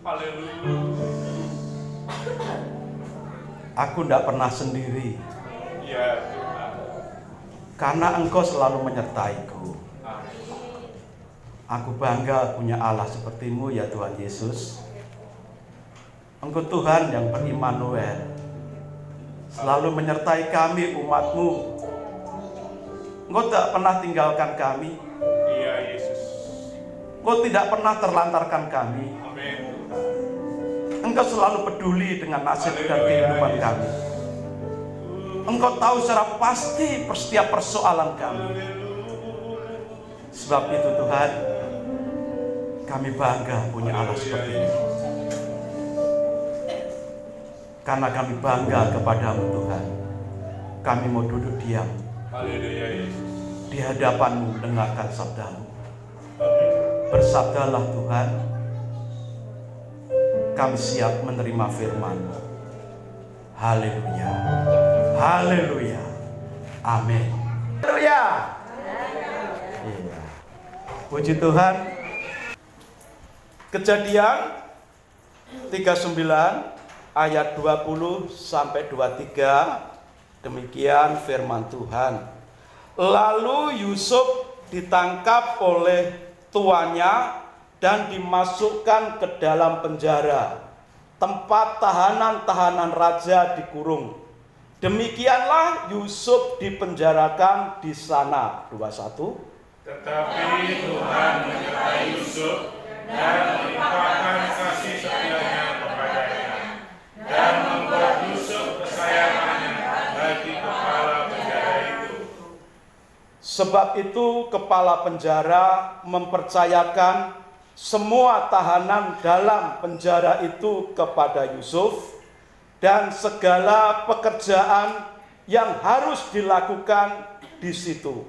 Haleluya. Aku tidak pernah sendiri. Ya Tuhan. Karena Engkau selalu menyertaiku. Amin. Aku bangga punya Allah seperti-Mu ya Tuhan Yesus. Engkau Tuhan yang ber-Immanuel, selalu menyertai kami umat-Mu. Engkau tak pernah tinggalkan kami. Iya Yesus. Engkau tidak pernah terlantarkan kami. Amin. Engkau selalu peduli dengan nasib dan kehidupan kami. Engkau tahu secara pasti setiap persoalan kami. Sebab itu Tuhan, kami bangga punya Allah seperti ini. Karena kami bangga kepada-Mu Tuhan, kami mau duduk diam di hadapan-Mu, mendengarkan sabda-Mu. Bersabdalah Tuhan, kami siap menerima firman-Mu. Haleluya, haleluya, amin. Haleluya. Iya. Puji Tuhan. Kejadian 39 ayat 20 sampai 23, demikian firman Tuhan. Lalu Yusuf ditangkap oleh tuannya dan dimasukkan ke dalam penjara, tempat tahanan-tahanan raja dikurung. Demikianlah Yusuf dipenjarakan di sana. 21. Tetapi Tuhan menyertai Yusuf dan melimpahkan kasih setianya kepadanya, dan membuat Yusuf kesayangannya bagi kepala penjara itu. Sebab itu kepala penjara mempercayakan semua tahanan dalam penjara itu kepada Yusuf, dan segala pekerjaan yang harus dilakukan di situ.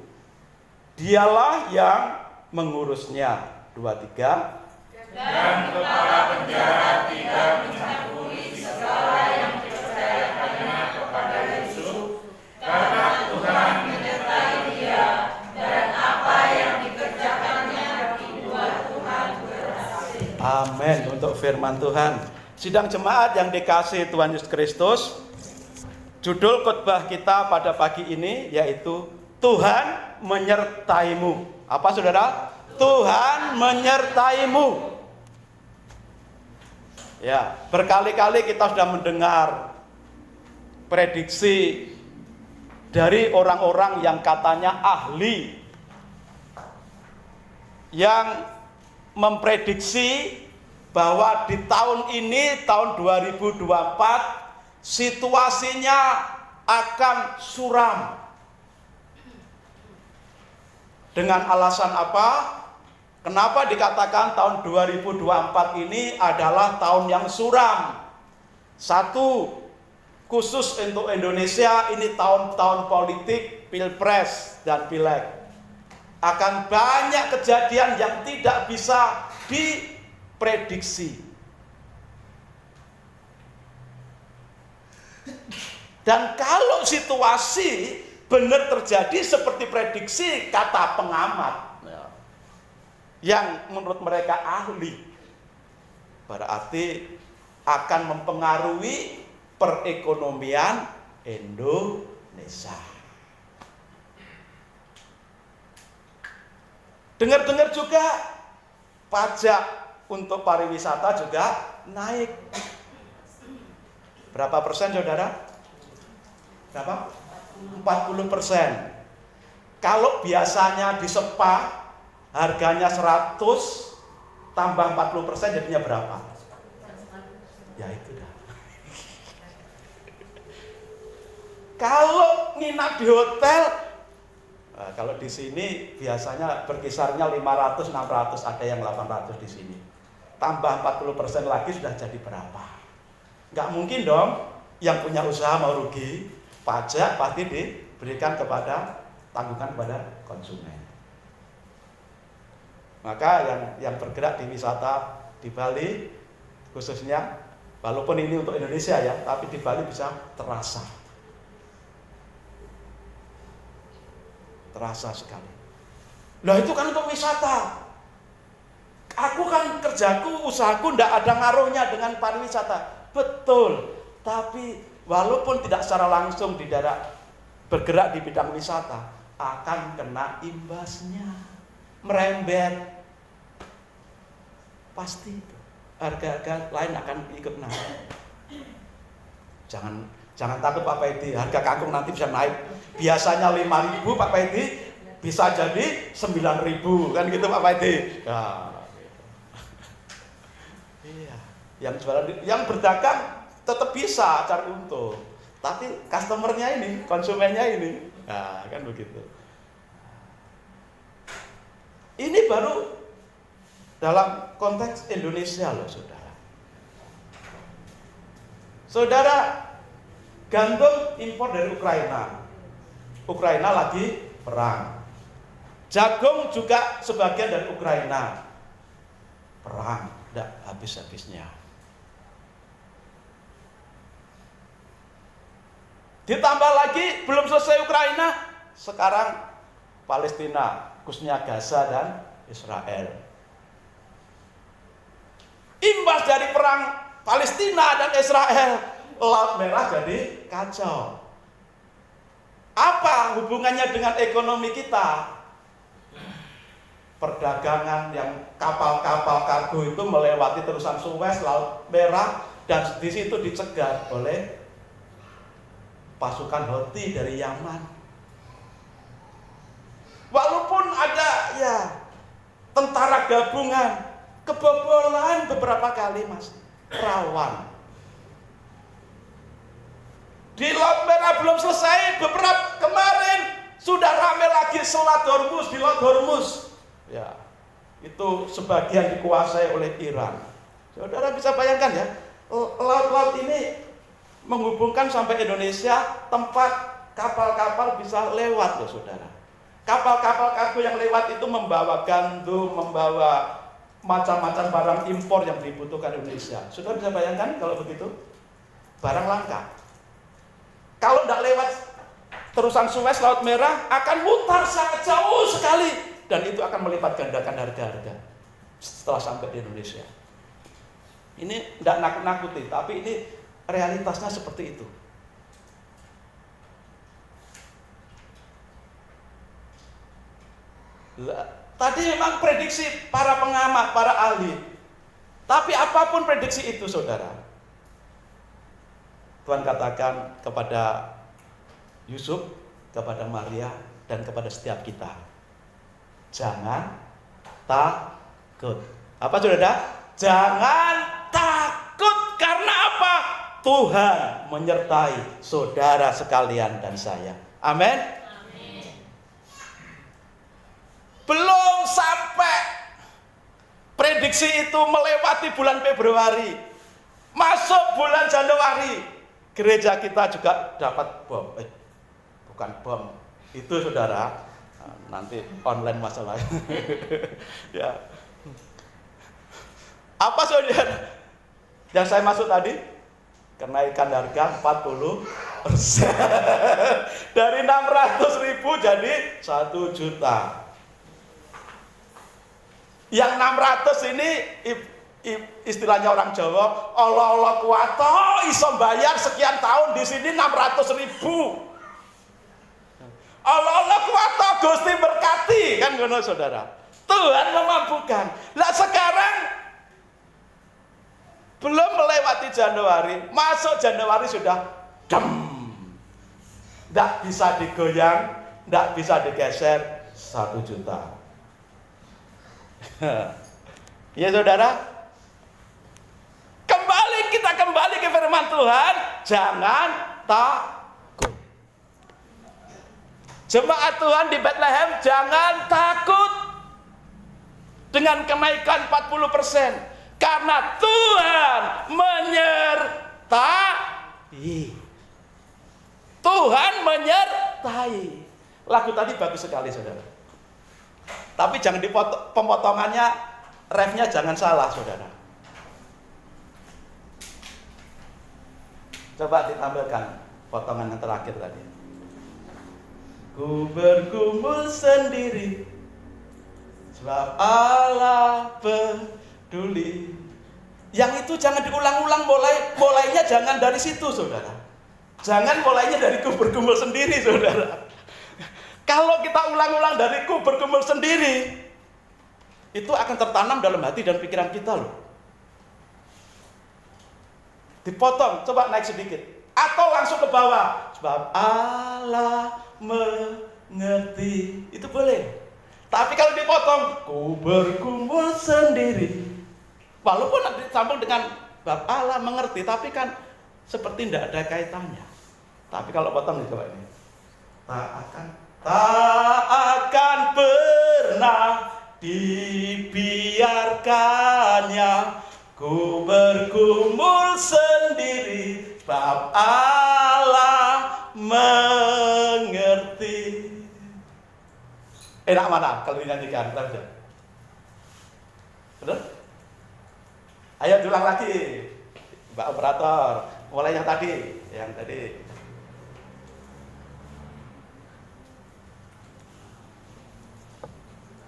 Dialah yang mengurusnya. 23. Dan kepala penjara tidak mencampuri segala yang dipercayakannya kepada Yusuf, karena Tuhan menyertai dia, dan apa yang dikerjakannya dibuat Tuhan berhasil. Amin untuk firman Tuhan. Sidang jemaat yang dikasihi Tuhan Yesus Kristus, judul khotbah kita pada pagi ini yaitu Tuhan menyertaimu. Apa saudara? Tuhan menyertaimu. Ya, berkali-kali kita sudah mendengar prediksi dari orang-orang yang katanya ahli, yang memprediksi bahwa di tahun ini, tahun 2024, situasinya akan suram. Dengan alasan apa? Kenapa dikatakan tahun 2024 ini adalah tahun yang suram? Satu, khusus untuk Indonesia, ini tahun-tahun politik, pilpres dan pileg. Akan banyak kejadian yang tidak bisa diprediksi. Dan kalau situasi benar terjadi seperti prediksi kata pengamat, yang menurut mereka ahli, berarti akan mempengaruhi perekonomian Indonesia. Dengar-dengar juga pajak untuk pariwisata juga naik. Berapa persen saudara? Berapa? 40%. Kalau biasanya di Spa harganya 100 tambah 40% jadinya berapa? Ya itu dah. Kalau nginap di hotel, nah, kalau di sini biasanya berkisarnya 500, 600, ada yang 800 di sini. Tambah 40% lagi sudah jadi berapa? Nggak mungkin dong yang punya usaha mau rugi. Pajak pasti diberikan tanggungan kepada konsumen. Maka yang bergerak di wisata di Bali khususnya, walaupun ini untuk Indonesia ya, tapi di Bali bisa terasa sekali. Nah itu kan untuk wisata. aku kan kerjaku, usahaku ndak ada ngaruhnya dengan pariwisata. Betul, tapi walaupun tidak secara langsung di daerah bergerak di bidang wisata, akan kena imbasnya, merembet. Pasti itu. Harga-harga lain akan ikut naik. Jangan takut Pak Paidi, harga kangkung nanti bisa naik. Biasanya 5.000 Pak Paidi, bisa jadi 9.000 kan gitu Pak Paidi. Nah, iya, yang berdagang tetap bisa cari untung, tapi customernya ini, konsumennya ini, nah kan begitu. Ini baru dalam konteks Indonesia loh, saudara. Saudara, gandum impor dari Ukraina. Ukraina lagi perang. Jagung juga sebagian dari Ukraina. Perang, tidak habis-habisnya. Ditambah lagi, belum selesai Ukraina, sekarang Palestina, khususnya Gaza dan Israel. Imbas dari perang Palestina dan Israel, Laut Merah jadi kacau. Apa hubungannya dengan ekonomi kita? Perdagangan yang kapal-kapal kargo itu melewati terusan Suez, Laut Merah, dan di situ dicegat oleh pasukan Houthi dari Yaman. Walaupun ada ya tentara gabungan, kebobolan beberapa kali masih rawan. Di Laut Merah belum selesai, beberapa kemarin sudah ramai lagi Selat Hormuz di Laut Hormuz. Ya, itu sebagian dikuasai oleh Iran. Saudara bisa bayangkan ya, laut-laut ini menghubungkan sampai Indonesia, tempat kapal-kapal bisa lewat loh saudara. Kapal-kapal kargo yang lewat itu membawa gandum, membawa macam-macam barang impor yang dibutuhkan Indonesia. Saudara bisa bayangkan kalau begitu? Barang langka. Kalau tidak lewat terusan Suez, Laut Merah, akan mutar sangat jauh sekali. Dan itu akan melipat gandakan harga-harga setelah sampai di Indonesia. Ini tidak nakut-nakuti, tapi ini realitasnya seperti itu. Tadi memang prediksi para pengamat, para ahli. Tapi apapun prediksi itu, saudara, Tuhan katakan kepada Yusuf, kepada Maria, dan kepada setiap kita, jangan takut. Apa saudara? Jangan takut. Karena apa? Tuhan menyertai saudara sekalian dan saya. Amin. Belum sampai prediksi itu melewati bulan Februari, masuk bulan Januari, gereja kita juga dapat bom. Bukan bom, itu saudara, nanti online masalahnya. Ya. Apa saudara yang saya maksud tadi? Kenaikan harga 40%. Dari 600.000 jadi 1 juta. Yang 600 ini istilahnya orang Jawa, Allah kuwato iso bayar sekian tahun, di sini 600.000. Allah kuwato Gusti berkati, kan ngono saudara. Tuhan memampukan. Lah sekarang belum melewati Januari, masuk Januari sudah dem. Tidak bisa digoyang, tidak bisa digeser, 1 juta. Ya saudara, kita kembali ke firman Tuhan, jangan takut. Jemaat Tuhan di Bethlehem, jangan takut dengan kenaikan 40%, karena Tuhan menyertai. Tuhan menyertai. Lagu tadi bagus sekali saudara. Tapi jangan pemotongannya, refnya jangan salah saudara. Coba ditampilkan potongan yang terakhir tadi. Ku bergumul sendiri Sebab Allah peduli. Yang itu jangan diulang-ulang, mulainya jangan dari situ, saudara. Jangan mulainya dari bergumul sendiri, saudara. Kalau kita ulang-ulang dari bergumul sendiri, itu akan tertanam dalam hati dan pikiran kita loh. Dipotong, coba naik sedikit. Atau langsung ke bawah. Sebab Allah mengerti. Itu boleh. Tapi kalau dipotong, ku bergumul sendiri. Walaupun disambung dengan bab Allah mengerti, tapi kan seperti tidak ada kaitannya. Tapi kalau potong coba ini. Tak akan pernah dibiarkannya ku bergumul sendiri, sebab Allah mengerti. Enak mana kalau dinyanyikan? Betul? Ayo diulang lagi, Mbak Operator. Mulai yang tadi.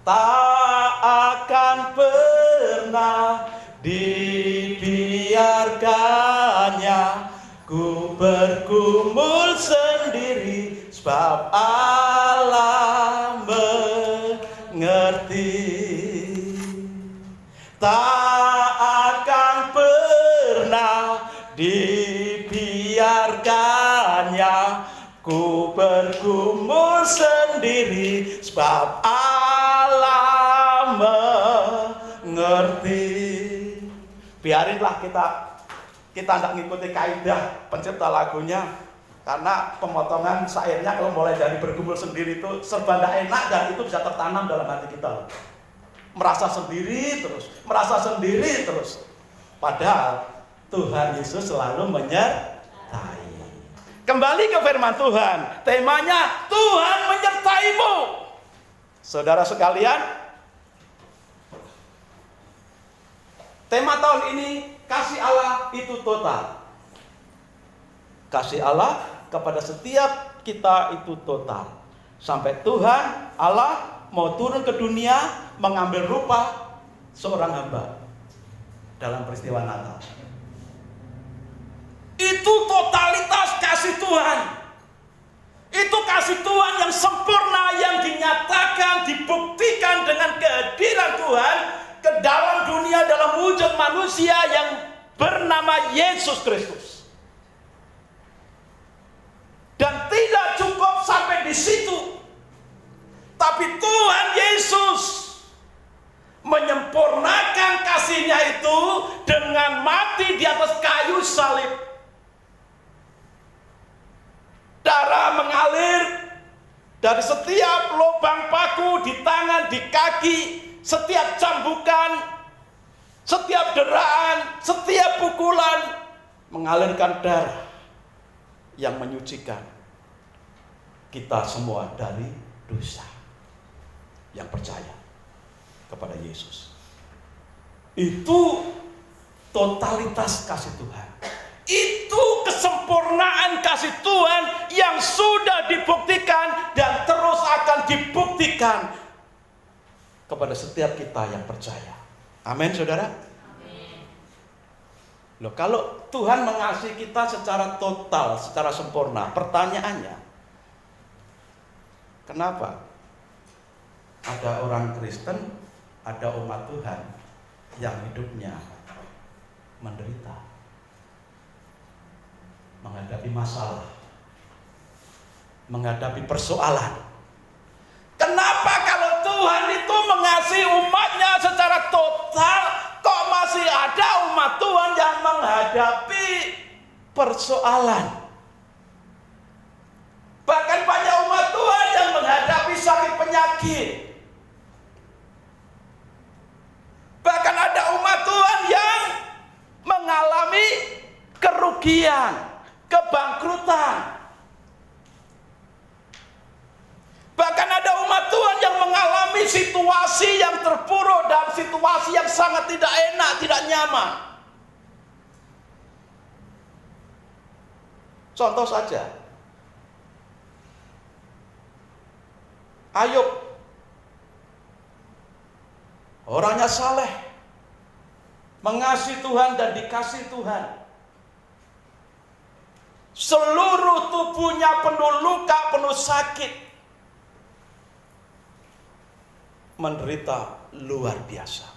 Tak akan pernah dibiarkannya ku bergumul sendiri, sebab Allah mengerti. Tak akan pernah dibiarkannya ku bergumul sendiri, sebab Allah mengerti. Biarinlah kita tidak ngikuti kaidah pencipta lagunya, karena pemotongan syairnya kalau mulai dari bergumul sendiri itu serba tidak enak, dan itu bisa tertanam dalam hati kita. Merasa sendiri terus. Padahal Tuhan Yesus selalu menyertai. Kembali ke firman Tuhan, temanya Tuhan menyertaimu. Saudara sekalian, tema tahun ini kasih Allah itu total. Kasih Allah kepada setiap kita itu total. Sampai Tuhan Allah mau turun ke dunia mengambil rupa seorang hamba dalam peristiwa Natal. Itu totalitas kasih Tuhan. Itu kasih Tuhan yang sempurna, yang dinyatakan, dibuktikan dengan kehadiran Tuhan ke dalam dunia dalam wujud manusia yang bernama Yesus Kristus. Dan tidak cukup sampai di situ. Tapi Tuhan Yesus menyempurnakan kasih-Nya itu dengan mati di atas kayu salib. Darah mengalir dari setiap lubang paku di tangan, di kaki, setiap cambukan, setiap deraan, setiap pukulan mengalirkan darah yang menyucikan kita semua dari dosa. Yang percaya kepada Yesus, itu totalitas kasih Tuhan. Itu kesempurnaan kasih Tuhan yang sudah dibuktikan dan terus akan dibuktikan kepada setiap kita yang percaya. Amin, saudara. Amin. Loh, kalau Tuhan mengasihi kita secara total, secara sempurna, pertanyaannya, kenapa ada orang Kristen, ada umat Tuhan yang hidupnya menderita, menghadapi masalah, menghadapi persoalan? Kenapa kalau Tuhan itu mengasihi umatnya secara total, kok masih ada umat Tuhan yang menghadapi persoalan? Bahkan banyak umat Tuhan yang menghadapi sakit penyakit. Bahkan ada umat Tuhan yang mengalami kerugian, kebangkrutan. Bahkan ada umat Tuhan yang mengalami situasi yang terpuruk dan situasi yang sangat tidak enak, tidak nyaman. Contoh saja, Ayub Orangnya saleh, mengasihi Tuhan dan dikasih Tuhan. Seluruh tubuhnya penuh luka, penuh sakit, menderita luar biasa.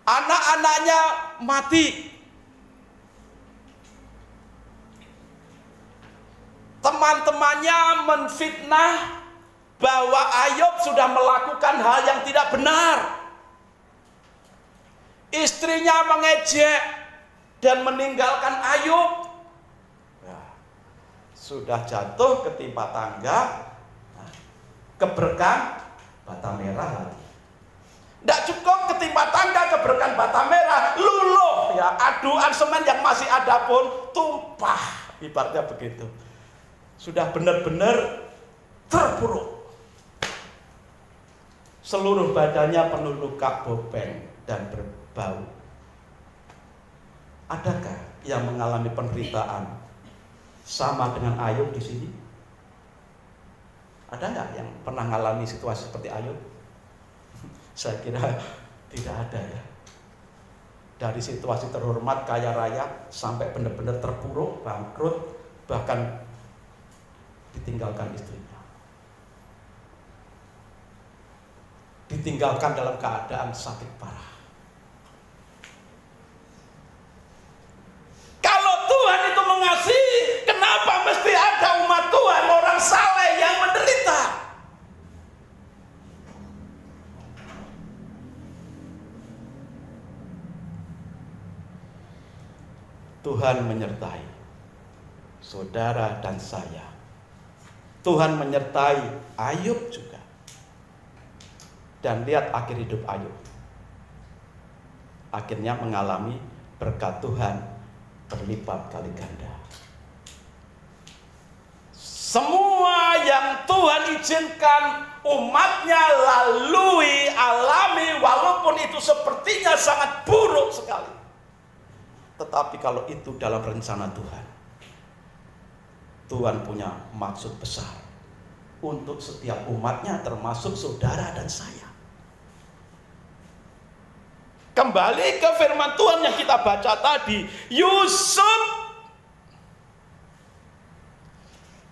Anak-anaknya mati. Teman-temannya menfitnah bahwa Ayub sudah melakukan hal yang tidak benar. Istrinya mengejek dan meninggalkan Ayub. Nah, sudah jatuh ketimpa tangga, keberkan bata merah lagi. Tidak cukup ketimpa tangga, keberkan bata merah, luluh ya, aduan semen yang masih ada pun tumpah, ibaratnya begitu. Sudah benar-benar terpuruk. Seluruh badannya penuh luka bopeng dan berbau. Adakah yang mengalami penderitaan sama dengan Ayub di sini? Ada nggak yang pernah mengalami situasi seperti Ayub? Saya kira tidak ada ya. Dari situasi terhormat, kaya raya, sampai benar-benar terpuruk, bangkrut, bahkan ditinggalkan istrinya. Ditinggalkan dalam keadaan sakit parah. Kalau Tuhan itu mengasihi, kenapa mesti ada umat Tuhan, orang saleh yang menderita? Tuhan menyertai saudara dan saya. Tuhan menyertai Ayub juga. Dan lihat akhir hidup Ayub. Akhirnya mengalami berkat Tuhan berlipat kali ganda. Semua yang Tuhan izinkan umatnya lalui, alami, walaupun itu sepertinya sangat buruk sekali. Tetapi kalau itu dalam rencana Tuhan, Tuhan punya maksud besar untuk setiap umatnya, termasuk saudara dan saya. Kembali ke firman Tuhan yang kita baca tadi, Yusuf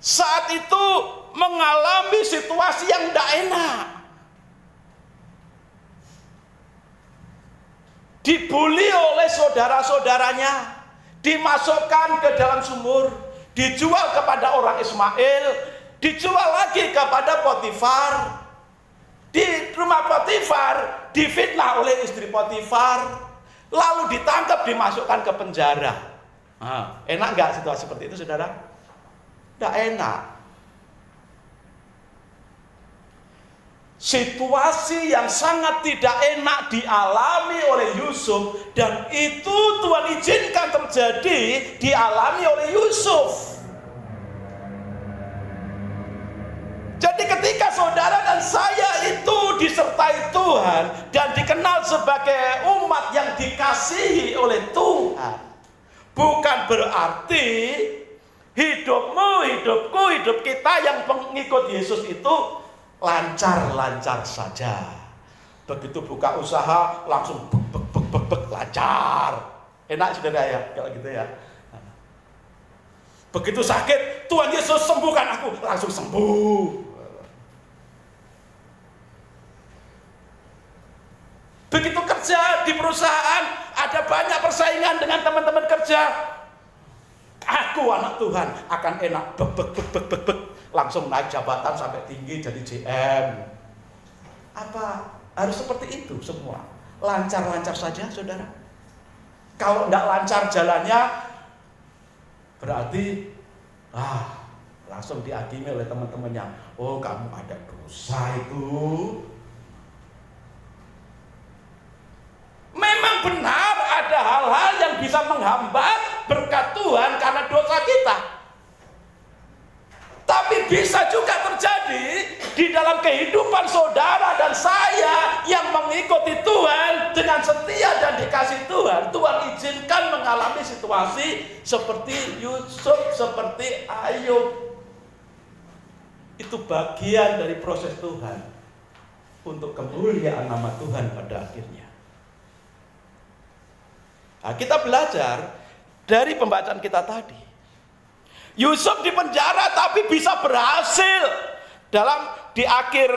saat itu mengalami situasi yang tidak enak. Dibuli oleh saudara-saudaranya, dimasukkan ke dalam sumur, dijual kepada orang Ismail, dijual lagi kepada Potifar. Di rumah Potifar difitnah oleh istri Potifar, lalu ditangkap, dimasukkan ke penjara. Nah, enak nggak situasi seperti itu, saudara? Nggak enak. Situasi yang sangat tidak enak dialami oleh Yusuf, dan itu Tuhan izinkan terjadi dialami oleh Yusuf. Jadi ketika saudara dan saya itu disertai Tuhan dan dikenal sebagai umat yang dikasihi oleh Tuhan, bukan berarti hidupmu, hidupku, hidup kita yang pengikut Yesus itu lancar-lancar saja. Begitu buka usaha langsung bek lancar. Enak saudara ya kalau gitu ya. Begitu sakit, Tuhan Yesus sembuhkan aku, langsung sembuh. Begitu kerja di perusahaan, ada banyak persaingan dengan teman-teman kerja. Aku anak Tuhan akan enak, bek, langsung naik jabatan sampai tinggi jadi GM. Apa harus seperti itu semua? Lancar-lancar saja, saudara? Kalau tidak lancar jalannya, berarti langsung dihakimi oleh teman-temannya. Oh, kamu ada dosa itu. Memang benar ada hal-hal yang bisa menghambat berkat Tuhan karena dosa kita. Tapi bisa juga terjadi di dalam kehidupan saudara dan saya yang mengikuti Tuhan dengan setia dan dikasih Tuhan. Tuhan izinkan mengalami situasi seperti Yusuf, seperti Ayub. Itu bagian dari proses Tuhan untuk kemuliaan nama Tuhan pada akhirnya. Nah, kita belajar dari pembacaan kita tadi. Yusuf di penjara tapi bisa berhasil. Di akhir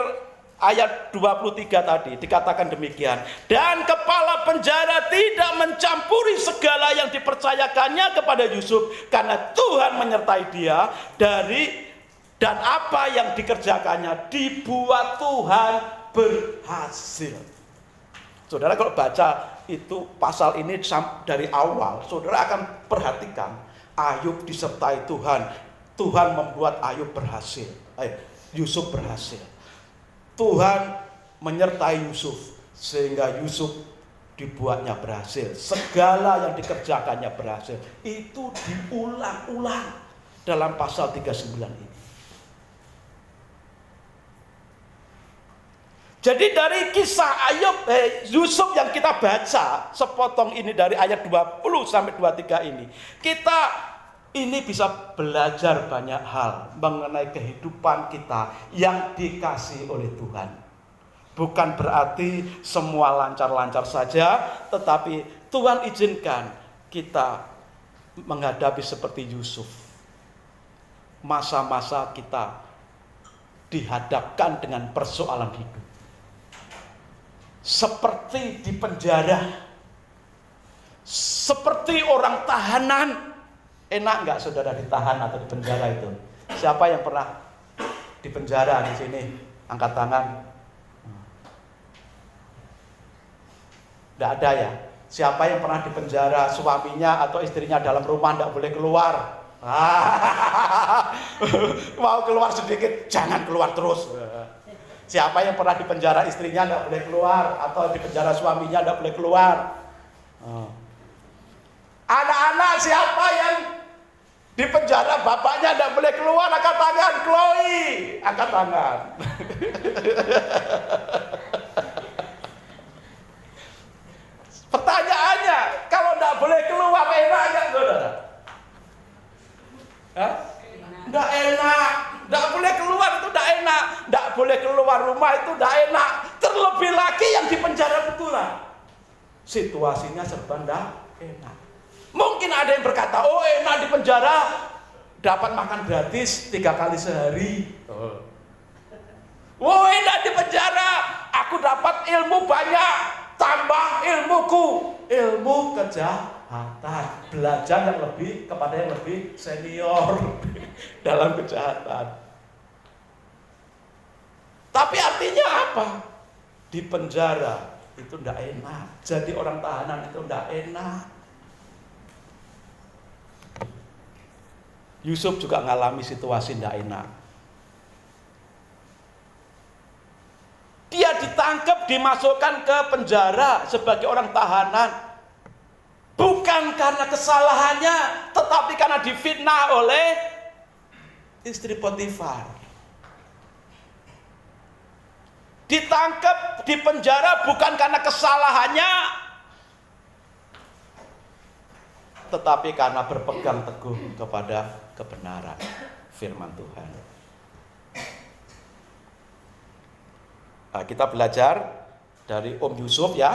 ayat 23 tadi dikatakan demikian. Dan kepala penjara tidak mencampuri segala yang dipercayakannya kepada Yusuf, karena Tuhan menyertai dia dan apa yang dikerjakannya dibuat Tuhan berhasil. Saudara kalau baca itu pasal ini dari awal, saudara akan perhatikan Ayub disertai Tuhan. Tuhan membuat Ayub berhasil. Yusuf berhasil. Tuhan menyertai Yusuf sehingga Yusuf dibuatnya berhasil. Segala yang dikerjakannya berhasil. Itu diulang-ulang dalam pasal 39 ini. Jadi dari kisah Yusuf yang kita baca sepotong ini dari ayat 20 sampai 23 ini, kita ini bisa belajar banyak hal mengenai kehidupan kita yang dikasihi oleh Tuhan. Bukan berarti semua lancar-lancar saja, tetapi Tuhan izinkan kita menghadapi seperti Yusuf. Masa-masa kita dihadapkan dengan persoalan hidup. Seperti di penjara, seperti orang tahanan. Enak nggak saudara ditahan atau di penjara itu? Siapa yang pernah di penjara di sini? Angkat tangan. Nggak ada ya? Siapa yang pernah di penjara, suaminya atau istrinya dalam rumah nggak boleh keluar? Mau keluar sedikit, jangan keluar terus. Siapa yang pernah di penjara istrinya nggak boleh keluar, atau di penjara suaminya nggak boleh keluar? Anak-anak siapa yang di penjara bapaknya nggak boleh keluar? Angkat tangan, Chloe, angkat tangan. Pertanyaannya, kalau nggak boleh keluar enak nggak saudara? Nggak enak. Nggak boleh keluar itu nggak enak. Nggak boleh keluar rumah itu nggak enak. Terlebih lagi yang di penjara betulan. Situasinya serba nggak enak. Mungkin ada yang berkata, oh enak di penjara, dapat makan gratis 3 kali sehari. Oh enak di penjara, aku dapat ilmu banyak, tambah ilmuku, ilmu kejahatan, belajar yang lebih kepada yang lebih senior dalam kejahatan. Tapi artinya apa? Di penjara itu tidak enak. Jadi orang tahanan itu tidak enak. Yusuf juga mengalami situasi tidak enak. Dia ditangkap, dimasukkan ke penjara sebagai orang tahanan. Bukan karena kesalahannya, tetapi karena difitnah oleh istri Potifar. Ditangkap, di penjara bukan karena kesalahannya, tetapi karena berpegang teguh kepada kebenaran firman Tuhan. Nah, kita belajar dari Om Yusuf ya,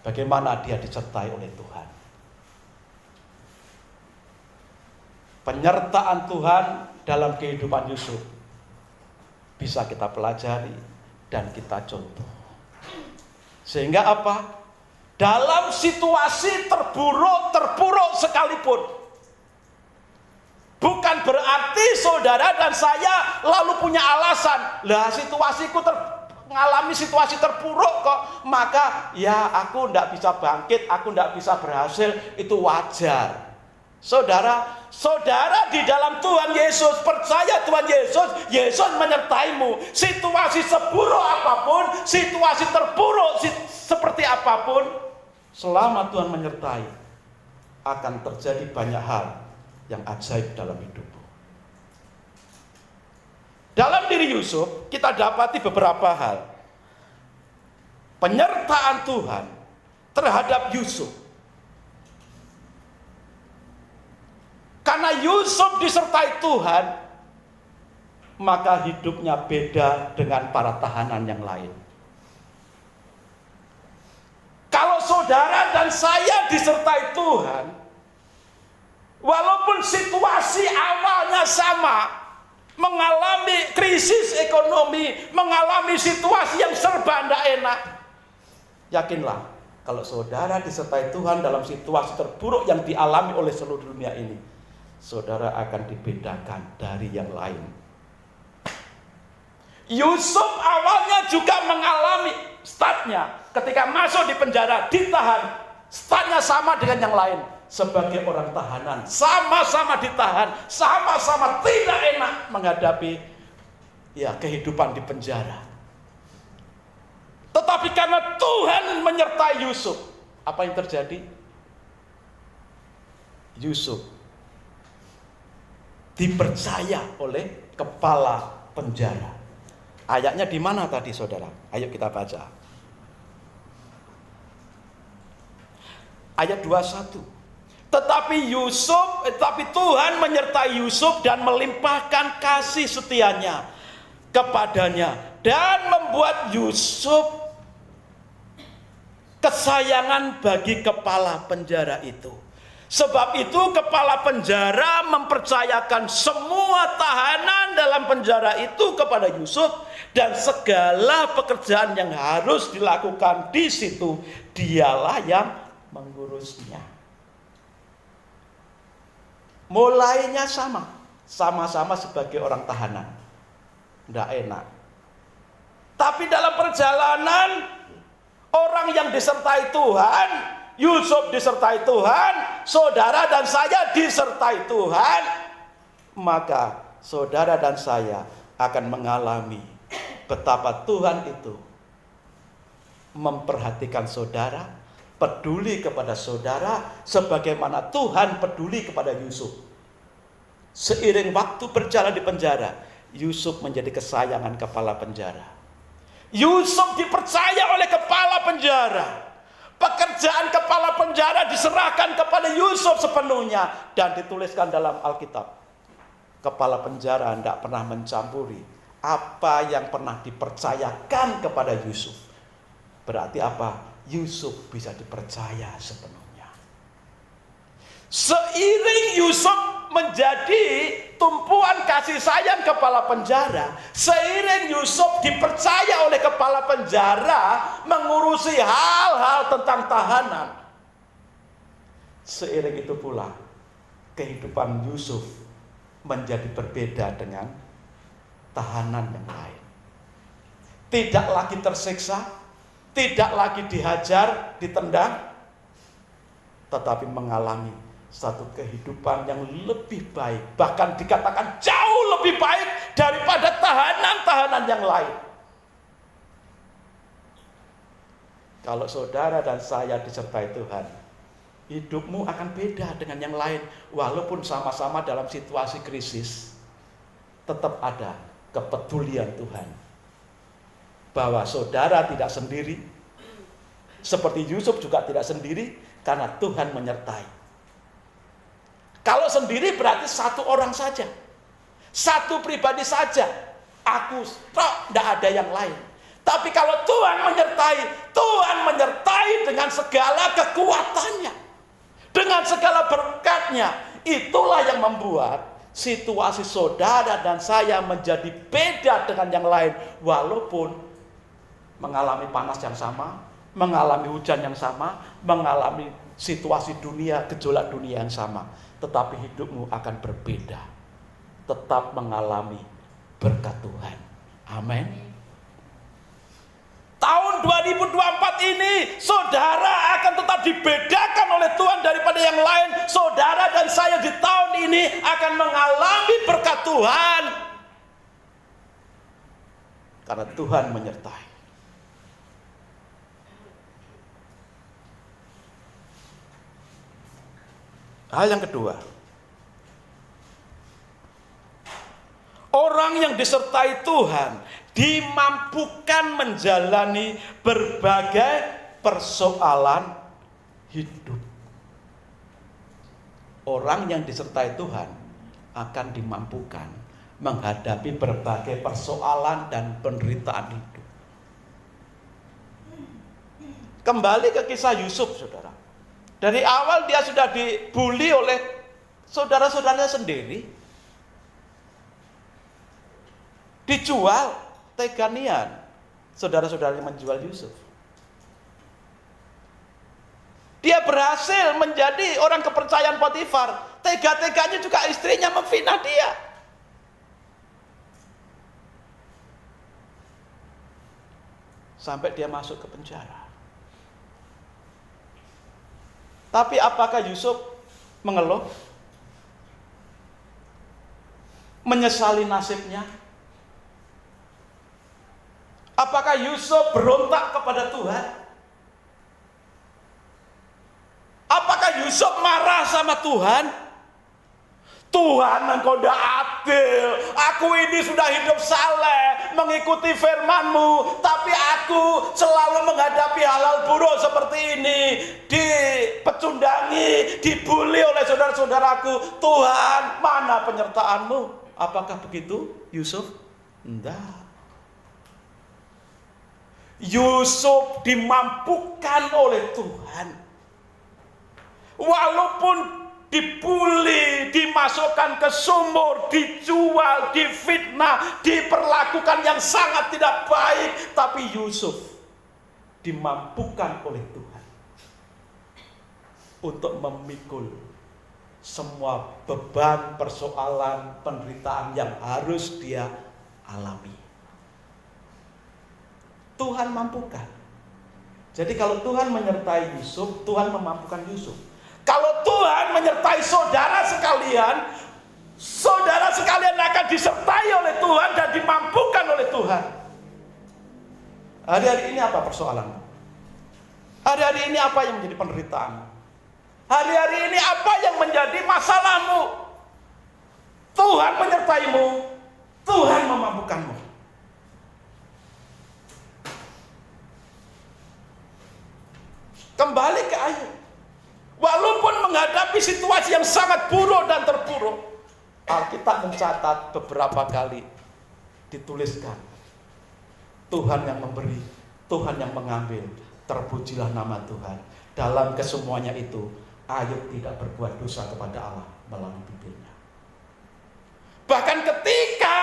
bagaimana dia disertai oleh Tuhan. Penyertaan Tuhan dalam kehidupan Yusuf bisa kita pelajari dan kita contoh. Sehingga apa? Dalam situasi terpuruk sekalipun, bukan berarti saudara dan saya lalu punya alasan, lah situasiku mengalami situasi terpuruk kok, maka ya aku tidak bisa bangkit, aku tidak bisa berhasil. Itu wajar. Saudara di dalam Tuhan Yesus, percaya Tuhan Yesus menyertaimu. Situasi seburuk apapun, situasi terpuruk seperti apapun, selama Tuhan menyertai, akan terjadi banyak hal yang ajaib dalam hidupmu. Dalam diri Yusuf kita dapati beberapa hal. Penyertaan Tuhan terhadap Yusuf. Karena Yusuf disertai Tuhan, maka hidupnya beda dengan para tahanan yang lain. Kalau saudara dan saya disertai Tuhan, walaupun situasi awalnya sama, mengalami krisis ekonomi, mengalami situasi yang serba tidak enak, yakinlah, kalau saudara disertai Tuhan dalam situasi terburuk yang dialami oleh seluruh dunia ini, saudara akan dibedakan dari yang lain. Yusuf awalnya juga mengalami startnya ketika masuk di penjara, ditahan, startnya sama dengan yang lain. Sebagai orang tahanan, sama-sama ditahan, sama-sama tidak enak menghadapi kehidupan di penjara. Tetapi karena Tuhan menyertai Yusuf, apa yang terjadi? Yusuf dipercaya oleh kepala penjara. Ayatnya di mana tadi, saudara? Ayo kita baca. Ayat 21. Tetapi Tuhan menyertai Yusuf dan melimpahkan kasih setianya kepadanya dan membuat Yusuf kesayangan bagi kepala penjara itu. Sebab itu kepala penjara mempercayakan semua tahanan dalam penjara itu kepada Yusuf, dan segala pekerjaan yang harus dilakukan di situ dialah yang mengurusnya. Mulainya sama-sama sebagai orang tahanan, tidak enak. Tapi dalam perjalanan, orang yang disertai Tuhan, Yusuf disertai Tuhan, saudara dan saya disertai Tuhan, maka saudara dan saya akan mengalami betapa Tuhan itu memperhatikan saudara, peduli kepada saudara, sebagaimana Tuhan peduli kepada Yusuf. Seiring waktu berjalan di penjara, Yusuf menjadi kesayangan kepala penjara. Yusuf dipercaya oleh kepala penjara. Pekerjaan kepala penjara diserahkan kepada Yusuf sepenuhnya, dan dituliskan dalam Alkitab, kepala penjara tidak pernah mencampuri apa yang pernah dipercayakan kepada Yusuf. Berarti apa? Yusuf bisa dipercaya sepenuhnya. Seiring Yusuf menjadi tumpuan kasih sayang kepala penjara, seiring Yusuf dipercaya oleh kepala penjara mengurusi hal-hal tentang tahanan, seiring itu pula kehidupan Yusuf menjadi berbeda dengan tahanan yang lain. Tidak lagi tersiksa, tidak lagi dihajar, ditendang, tetapi mengalami satu kehidupan yang lebih baik, bahkan dikatakan jauh lebih baik daripada tahanan-tahanan yang lain. Kalau saudara dan saya disertai Tuhan, hidupmu akan beda dengan yang lain. Walaupun sama-sama dalam situasi krisis, tetap ada kepedulian Tuhan, bahwa saudara tidak sendiri, seperti Yusuf juga tidak sendiri, karena Tuhan menyertai. Kalau sendiri berarti satu orang saja, satu pribadi saja, aku tidak ada yang lain. Tapi kalau Tuhan menyertai dengan segala kekuatannya, dengan segala berkatnya, itulah yang membuat situasi saudara dan saya menjadi beda dengan yang lain. Walaupun mengalami panas yang sama, mengalami hujan yang sama, mengalami situasi dunia, gejolak dunia yang sama, tetapi hidupmu akan berbeda. Tetap mengalami berkat Tuhan. Amin. Tahun 2024 ini saudara akan tetap dibedakan oleh Tuhan daripada yang lain. Saudara dan saya di tahun ini akan mengalami berkat Tuhan, karena Tuhan menyertai. Hal yang kedua, orang yang disertai Tuhan dimampukan menjalani berbagai persoalan hidup. Orang yang disertai Tuhan akan dimampukan menghadapi berbagai persoalan dan penderitaan hidup. Kembali ke kisah Yusuf, saudara. Dari awal dia sudah dibully oleh saudara-saudaranya sendiri. Dijual, teganian. Saudara-saudaranya menjual Yusuf. Dia berhasil menjadi orang kepercayaan Potifar. Tega-teganya juga istrinya memfitnah dia. Sampai dia masuk ke penjara. Tapi apakah Yusuf mengeluh? Menyesali nasibnya? Apakah Yusuf berontak kepada Tuhan? Apakah Yusuf marah sama Tuhan? Tuhan, Engkau tidak adil. Aku ini sudah hidup saleh, mengikuti firman-Mu, tapi aku selalu menghadapi hal-hal buruk seperti ini, dipecundangi, dibully oleh saudara-saudaraku. Tuhan, mana penyertaan-Mu? Apakah begitu, Yusuf? Enggak. Yusuf dimampukan oleh Tuhan. Walaupun dibully, dimasukkan ke sumur, dijual, difitnah, diperlakukan yang sangat tidak baik, tapi Yusuf dimampukan oleh Tuhan untuk memikul semua beban, persoalan, penderitaan yang harus dia alami. Tuhan mampukan. Jadi kalau Tuhan menyertai Yusuf, Tuhan memampukan Yusuf. Kalau Tuhan menyertai saudara sekalian akan disertai oleh Tuhan dan dimampukan oleh Tuhan. Hari-hari ini apa persoalanmu? Hari-hari ini apa yang menjadi penderitaanmu? Hari-hari ini apa yang menjadi masalahmu? Tuhan menyertaimu, Tuhan memampukanmu. Kembali ke Ayub. Walaupun menghadapi situasi yang sangat buruk dan terpuruk, Alkitab mencatat beberapa kali dituliskan, Tuhan yang memberi, Tuhan yang mengambil, terpujilah nama Tuhan. Dalam kesemuanya itu, Ayub tidak berbuat dosa kepada Allah melalui bibirnya. Bahkan ketika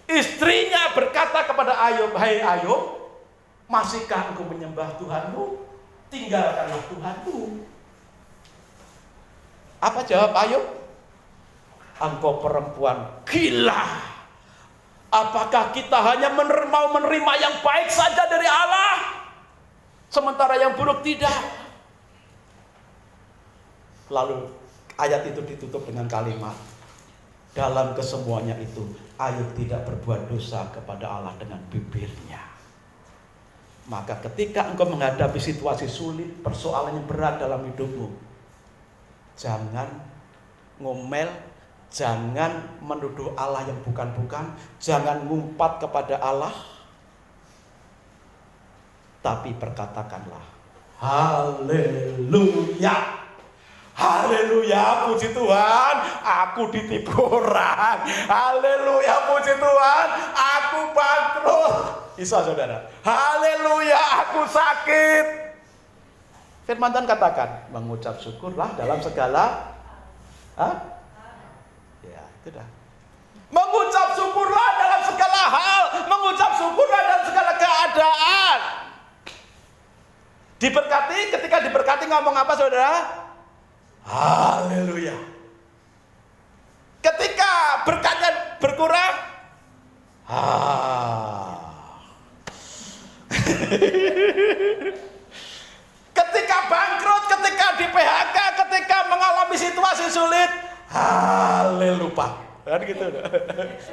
istrinya berkata kepada Ayub, "Hai Ayub, masihkah engkau menyembah Tuhanmu? Tinggalkanlah Tuhanmu." Apa jawab Ayub? "Engkau perempuan gila. Apakah kita hanya mau menerima yang baik saja dari Allah, sementara yang buruk tidak?" Lalu ayat itu ditutup dengan kalimat, dalam kesemuanya itu Ayub tidak berbuat dosa kepada Allah dengan bibirnya. Maka ketika engkau menghadapi situasi sulit, persoalan yang berat dalam hidupmu, jangan ngomel, jangan menuduh Allah yang bukan-bukan, jangan ngumpat kepada Allah, tapi berkatakanlah, haleluya. Haleluya, puji Tuhan, aku ditipu orang. Haleluya, puji Tuhan, aku bangkrut. Bisa saudara, haleluya, aku sakit. Firman Tuhan katakan, mengucap syukurlah dalam segala ya, itu dah. Mengucap syukurlah dalam segala hal, mengucap syukurlah dalam segala keadaan. Diberkati, ketika diberkati ngomong apa saudara? Haleluya. Ketika berkatnya berkurang, ketika bangkrut, ketika di PHK, ketika mengalami situasi sulit, haleluya. Kan gitu.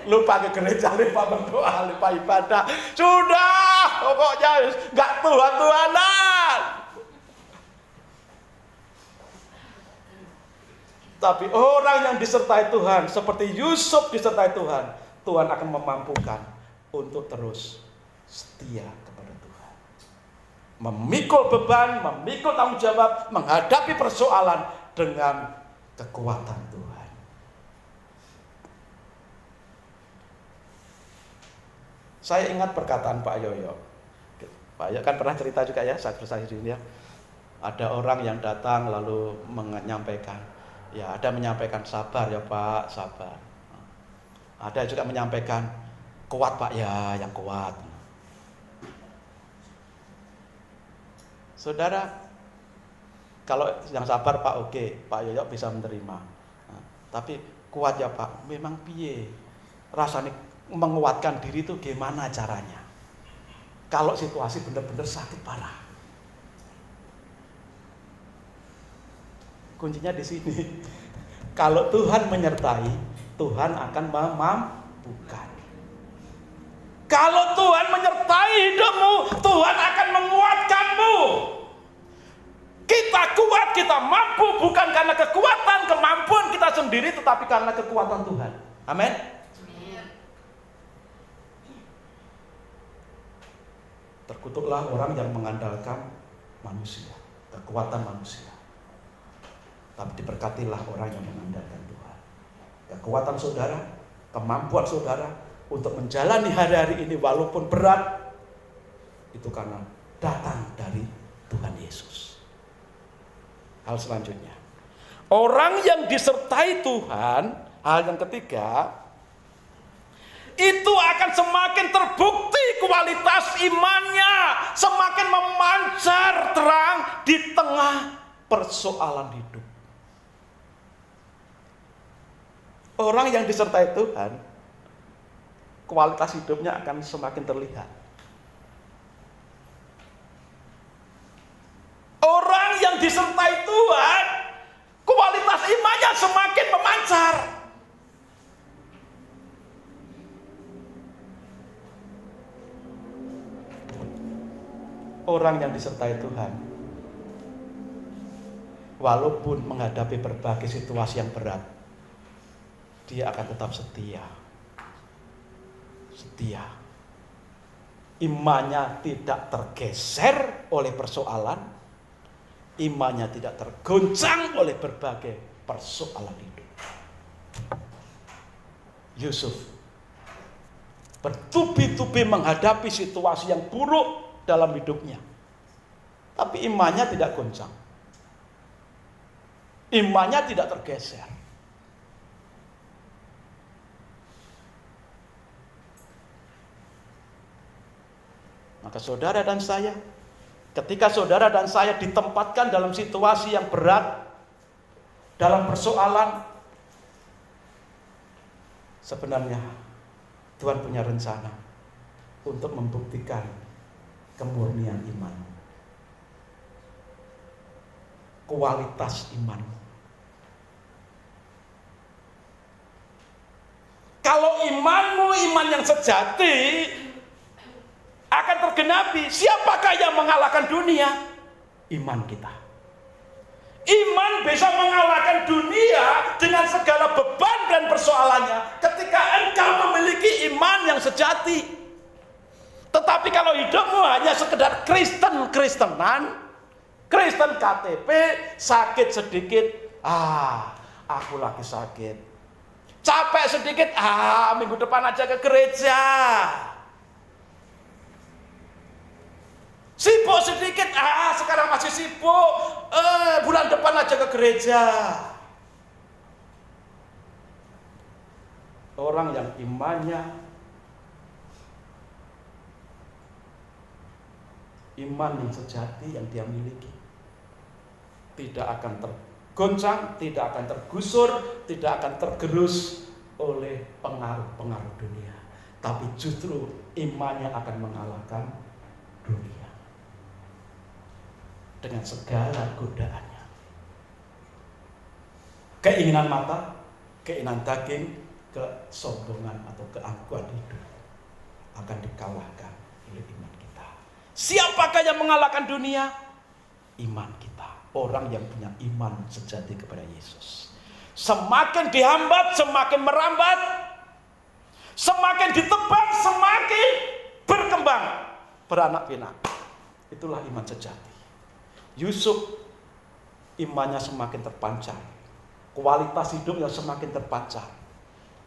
Lupa ke gereja, lupa berdoa, lupa ibadah. Sudah, pokoknya enggak Tuhan-Tuhanan. Tapi orang yang disertai Tuhan, seperti Yusuf disertai Tuhan, Tuhan akan memampukan untuk terus setia kepada Tuhan. Memikul beban, memikul tanggung jawab, menghadapi persoalan dengan kekuatan Tuhan. Saya ingat perkataan Pak Yoyo. Pak Yoyo kan pernah cerita juga ya, saat bersama di dunia. Ada orang yang datang lalu menyampaikan, ya ada menyampaikan sabar ya Pak, sabar. Ada juga menyampaikan kuat Pak ya, yang kuat. Saudara, kalau yang sabar Pak oke, Pak Yoyo bisa menerima. Nah, tapi kuat ya Pak, memang piye? Rasanya menguatkan diri itu gimana caranya? Kalau situasi benar-benar sakit parah. Kuncinya di sini. Kalau Tuhan menyertai, Tuhan akan memampukan. Kalau Tuhan menyertai hidupmu, Tuhan akan menguatkanmu. Kita kuat, kita mampu bukan karena kekuatan, kemampuan kita sendiri, tetapi karena kekuatan Tuhan. Amin. Terkutuklah orang yang mengandalkan manusia, kekuatan manusia. Tapi diberkatilah orang yang mengandalkan Tuhan. Kekuatan saudara, kemampuan saudara untuk menjalani hari-hari ini walaupun berat, itu karena datang dari Tuhan Yesus. Hal selanjutnya, orang yang disertai Tuhan, hal yang ketiga, itu akan semakin terbukti kualitas imannya, semakin memancar terang di tengah persoalan hidup. Orang yang disertai Tuhan, kualitas hidupnya akan semakin terlihat. Orang yang disertai Tuhan, kualitas imannya semakin memancar. Orang yang disertai Tuhan, walaupun menghadapi berbagai situasi yang berat, dia akan tetap setia. Setia. Imannya tidak tergeser oleh persoalan, imannya tidak tergoncang oleh berbagai persoalan hidup. Yusuf bertubi-tubi menghadapi situasi yang buruk dalam hidupnya, tapi imannya tidak goncang, imannya tidak tergeser. Maka saudara dan saya, ketika saudara dan saya ditempatkan dalam situasi yang berat, dalam persoalan, sebenarnya Tuhan punya rencana untuk membuktikan kemurnian iman, kualitas iman. Kalau imanmu iman yang sejati, akan tergenapi. Siapakah yang mengalahkan dunia? Iman kita. Iman bisa mengalahkan dunia dengan segala beban dan persoalannya ketika engkau memiliki iman yang sejati. Tetapi kalau hidupmu hanya sekedar Kristen-Kristenan, Kristen KTP, sakit sedikit, aku lagi sakit. Capek sedikit, minggu depan aja ke gereja. Sibuk sedikit, sekarang masih sibuk, bulan depan aja ke gereja. Orang yang imannya, iman yang sejati yang dia miliki, tidak akan tergoncang, tidak akan tergusur, tidak akan tergerus oleh pengaruh-pengaruh dunia. Tapi justru imannya akan mengalahkan dunia dengan segala godaannya. Keinginan mata, keinginan daging, kesombongan atau keangkuhan hidup akan dikalahkan oleh iman kita. Siapakah yang mengalahkan dunia? Iman kita. Orang yang punya iman sejati kepada Yesus. Semakin dihambat, semakin merambat. Semakin ditebang, semakin berkembang, beranak pinak. Itulah iman sejati. Yusuf imannya semakin terpancar, kualitas hidupnya semakin terpancar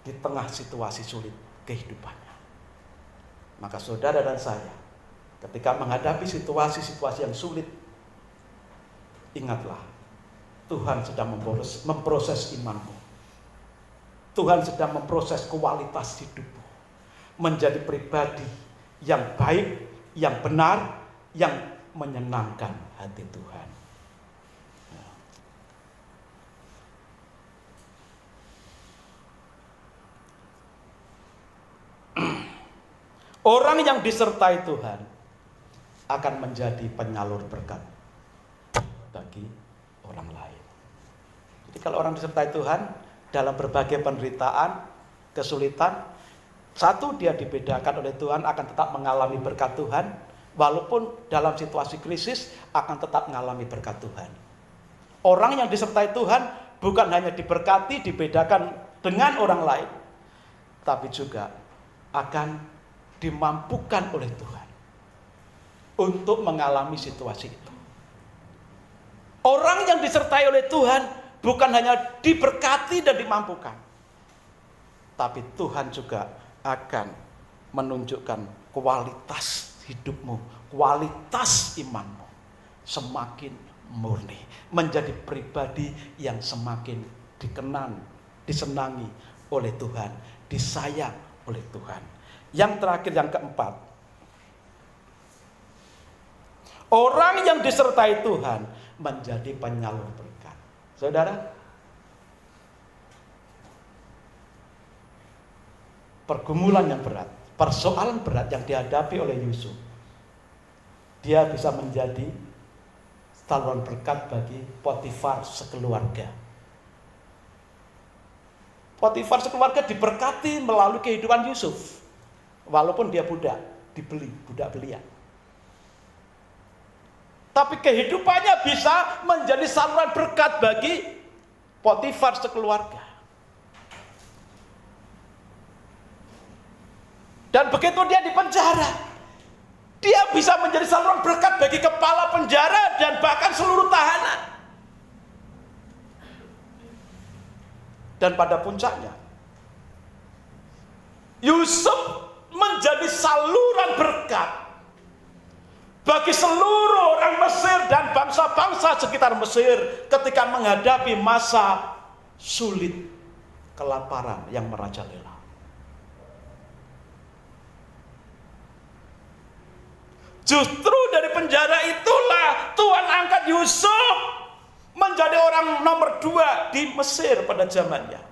di tengah situasi sulit kehidupannya. Maka saudara dan saya, ketika menghadapi situasi-situasi yang sulit, ingatlah, Tuhan sedang memproses imanmu. Tuhan sedang memproses kualitas hidupmu. Menjadi pribadi yang baik, yang benar, yang menyenangkan hati Tuhan. Orang yang disertai Tuhan akan menjadi penyalur berkat bagi orang lain. Jadi kalau orang disertai Tuhan dalam berbagai penderitaan, kesulitan, satu, dia dibedakan oleh Tuhan, akan tetap mengalami berkat Tuhan, walaupun dalam situasi krisis akan tetap mengalami berkat Tuhan. Orang yang disertai Tuhan bukan hanya diberkati, dibedakan dengan orang lain, tapi juga akan dimampukan oleh Tuhan untuk mengalami situasi itu. Orang yang disertai oleh Tuhan bukan hanya diberkati dan dimampukan, tapi Tuhan juga akan menunjukkan kualitas hidupmu, kualitas imanmu semakin murni, menjadi pribadi yang semakin dikenang, disenangi oleh Tuhan, disayang oleh Tuhan. Yang terakhir, yang keempat, orang yang disertai Tuhan menjadi penyalur berkat. Saudara, pergumulan yang berat, persoalan berat yang dihadapi oleh Yusuf, dia bisa menjadi saluran berkat bagi Potifar sekeluarga. Potifar sekeluarga diberkati melalui kehidupan Yusuf, walaupun dia budak, dibeli, budak belian. Tapi kehidupannya bisa menjadi saluran berkat bagi Potifar sekeluarga. Dan begitu dia di penjara, dia bisa menjadi saluran berkat bagi kepala penjara dan bahkan seluruh tahanan. Dan pada puncaknya, Yusuf menjadi saluran berkat bagi seluruh orang Mesir dan bangsa-bangsa sekitar Mesir ketika menghadapi masa sulit, kelaparan yang merajalela. Justru dari penjara itulah Tuhan angkat Yusuf menjadi orang nomor 2 di Mesir pada zamannya.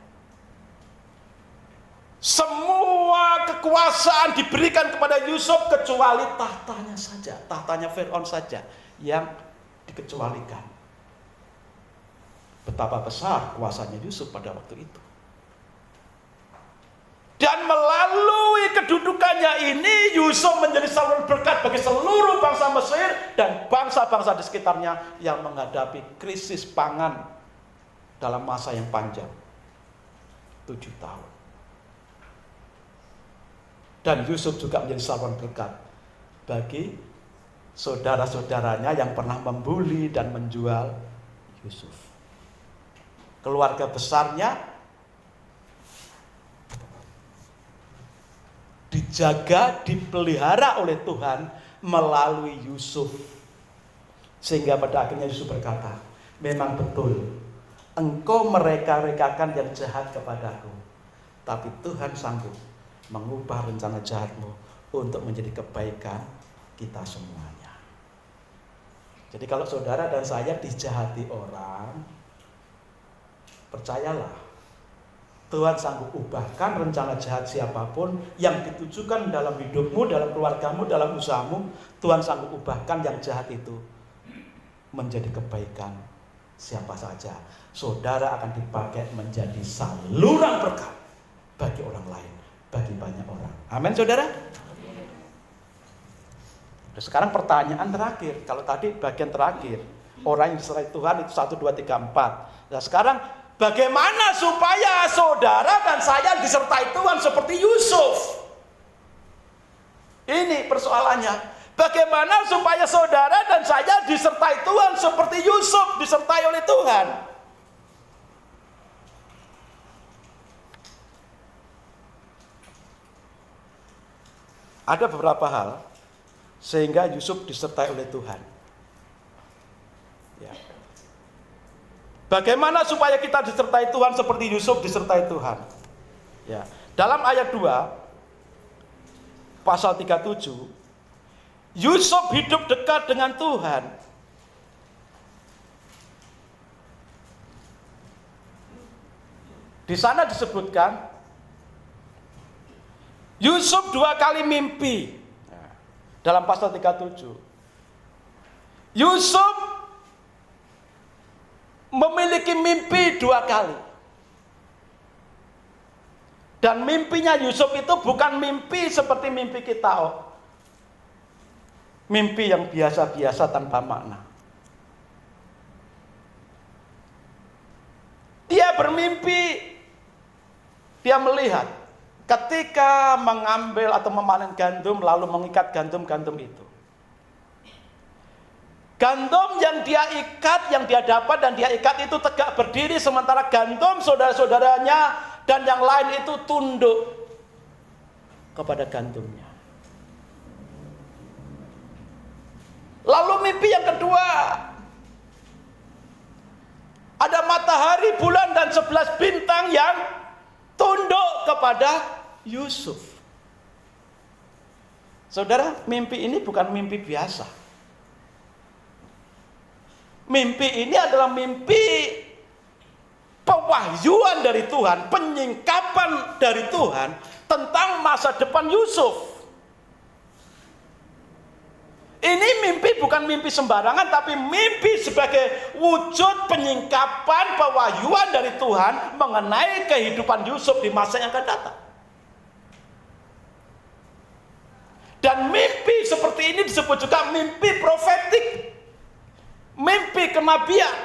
Semua kekuasaan diberikan kepada Yusuf kecuali tahtanya saja, tahtanya Firaun saja yang dikecualikan. Betapa besar kuasanya Yusuf pada waktu itu. Dan melalui kedudukannya ini, Yusuf menjadi saluran berkat bagi seluruh bangsa Mesir dan bangsa-bangsa di sekitarnya yang menghadapi krisis pangan dalam masa yang panjang, 7 tahun. Dan Yusuf juga menjadi saluran berkat bagi saudara-saudaranya yang pernah membuli dan menjual Yusuf. Keluarga besarnya dijaga, dipelihara oleh Tuhan melalui Yusuf. Sehingga pada akhirnya Yusuf berkata, memang betul, engkau mereka-rekakan yang jahat kepadaku, tapi Tuhan sanggup mengubah rencana jahatmu untuk menjadi kebaikan kita semuanya. Jadi kalau saudara dan saya dijahati orang, percayalah, Tuhan sanggup ubahkan rencana jahat siapapun yang ditujukan dalam hidupmu, dalam keluargamu, dalam usahamu. Tuhan sanggup ubahkan yang jahat itu menjadi kebaikan siapa saja. Saudara akan dipakai menjadi saluran berkat bagi orang lain, bagi banyak orang. Amin, saudara. Sekarang pertanyaan terakhir. Kalau tadi bagian terakhir, orang yang disertai Tuhan itu 1, 2, 3, 4. Nah sekarang, bagaimana supaya saudara dan saya disertai Tuhan seperti Yusuf? Ini persoalannya. Bagaimana supaya saudara dan saya disertai Tuhan seperti Yusuf disertai oleh Tuhan? Ada beberapa hal sehingga Yusuf disertai oleh Tuhan. Ya. Bagaimana supaya kita disertai Tuhan seperti Yusuf disertai Tuhan? Ya. Dalam ayat 2 pasal 37, Yusuf hidup dekat dengan Tuhan. Di sana disebutkan Yusuf 2 kali mimpi. Dalam pasal 37, Yusuf memiliki mimpi 2 kali. Dan mimpinya Yusuf itu bukan mimpi seperti mimpi kita, mimpi yang biasa-biasa tanpa makna. Dia bermimpi, dia melihat ketika mengambil atau memanen gandum lalu mengikat gandum-gandum itu. Gandum yang dia ikat, yang dia dapat dan dia ikat itu tegak berdiri, sementara gandum saudara-saudaranya dan yang lain itu tunduk kepada gandumnya. Lalu mimpi yang kedua, ada matahari, bulan dan 11 bintang yang tunduk kepada Yusuf. Saudara, mimpi ini bukan mimpi biasa. Mimpi ini adalah mimpi pewahyuan dari Tuhan, penyingkapan dari Tuhan tentang masa depan Yusuf. Ini mimpi bukan mimpi sembarangan, tapi mimpi sebagai wujud penyingkapan pewahyuan dari Tuhan mengenai kehidupan Yusuf di masa yang akan datang. Dan mimpi seperti ini disebut juga mimpi profetik, mimpi kenabian.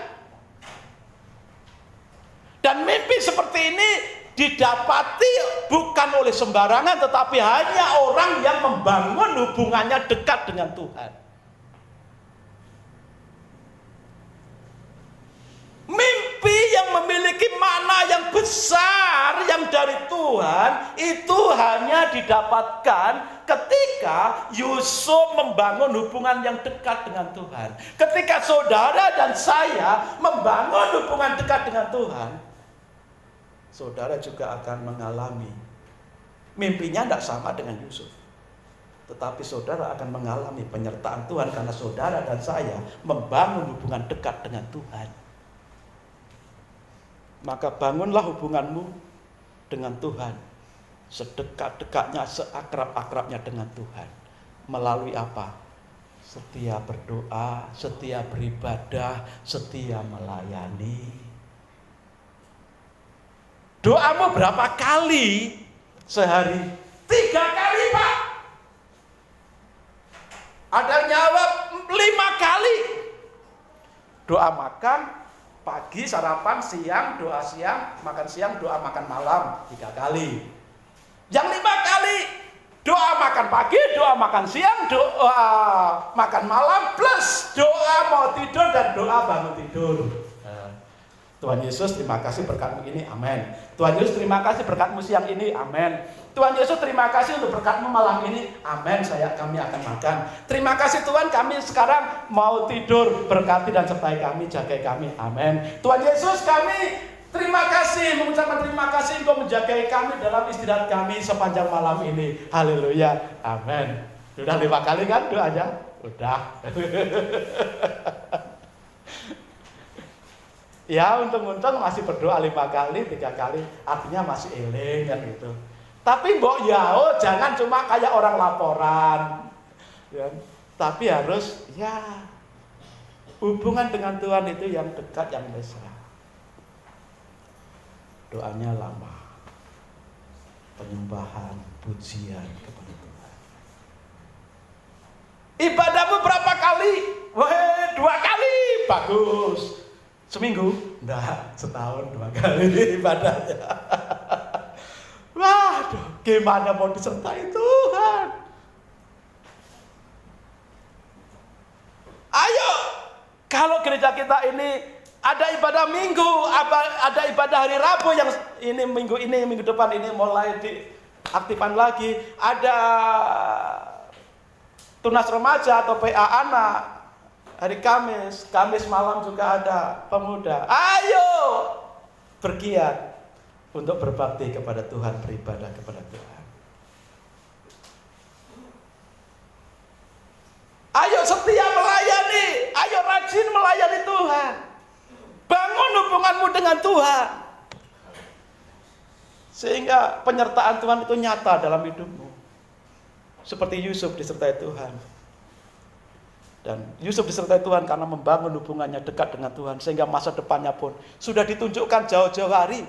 Dan mimpi seperti ini didapati bukan oleh sembarangan, tetapi hanya orang yang membangun hubungannya dekat dengan Tuhan. Mimpi yang memiliki makna yang besar yang dari Tuhan itu hanya didapatkan ketika Yusuf membangun hubungan yang dekat dengan Tuhan. Ketika saudara dan saya membangun hubungan dekat dengan Tuhan, saudara juga akan mengalami mimpinya tidak sama dengan Yusuf, tetapi saudara akan mengalami penyertaan Tuhan karena saudara dan saya membangun hubungan dekat dengan Tuhan. Maka bangunlah hubunganmu dengan Tuhan sedekat-dekatnya, seakrab-akrabnya dengan Tuhan. Melalui apa? Setia berdoa, setia beribadah, setia melayani. Doamu berapa kali sehari? 3 kali, Pak. Ada jawab 5 kali. Doa makan, pagi sarapan, siang doa siang, makan siang, doa makan malam 3 kali. Yang 5 kali doa makan pagi, doa makan siang, doa makan malam, plus doa mau tidur dan doa bangun tidur. Tuhan Yesus terima kasih berkat-Mu ini, amin. Tuhan Yesus terima kasih berkat-Mu siang ini, amin. Tuhan Yesus terima kasih untuk berkat-Mu malam ini, amin. Kami akan makan. Terima kasih Tuhan, kami sekarang mau tidur, berkati dan sertai kami, jagai kami, amin. Tuhan Yesus, kami terima kasih, mengucapkan terima kasih Engkau menjagai kami dalam istirahat kami sepanjang malam ini, haleluya, amin. Sudah 5 kali kan doanya? Udah. Ya, untung-untung masih berdoa 5 kali, 3 kali, artinya masih eling kan gitu. Tapi mbok yao jangan cuma kayak orang laporan, ya. Tapi harus ya hubungan dengan Tuhan itu yang dekat, yang mesra. Doanya lama, penyembahan, pujian kepada Tuhan. Ibadahmu berapa kali? Wah, 2 kali, bagus. Seminggu? Enggak, setahun 2 kali ibadahnya. Waduh, gimana mau disertai Tuhan? Ayo, kalau gereja kita ini ada ibadah minggu, ada ibadah hari Rabu yang ini minggu depan ini mulai aktifan lagi. Ada tunas remaja atau PA anak hari Kamis malam juga ada pemuda. Ayo bergiat untuk berbakti kepada Tuhan, beribadah kepada Tuhan. Ayo setia melayani, ayo rajin melayani Tuhan. Bangun hubunganmu dengan Tuhan. Sehingga penyertaan Tuhan itu nyata dalam hidupmu. Seperti Yusuf disertai Tuhan. Dan Yusuf disertai Tuhan karena membangun hubungannya dekat dengan Tuhan. Sehingga masa depannya pun sudah ditunjukkan jauh-jauh hari.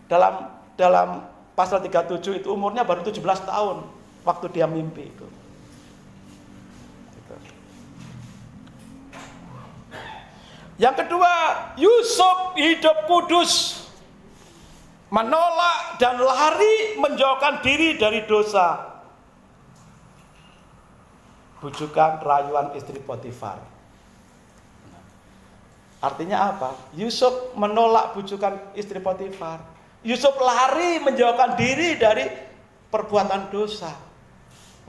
Dalam pasal 37 itu umurnya baru 17 tahun. Waktu dia mimpi itu. Yang kedua, Yusuf hidup kudus. Menolak dan lari menjauhkan diri dari dosa. Bujukan rayuan istri Potifar. Artinya apa? Yusuf menolak bujukan istri Potifar. Yusuf lari menjauhkan diri dari perbuatan dosa.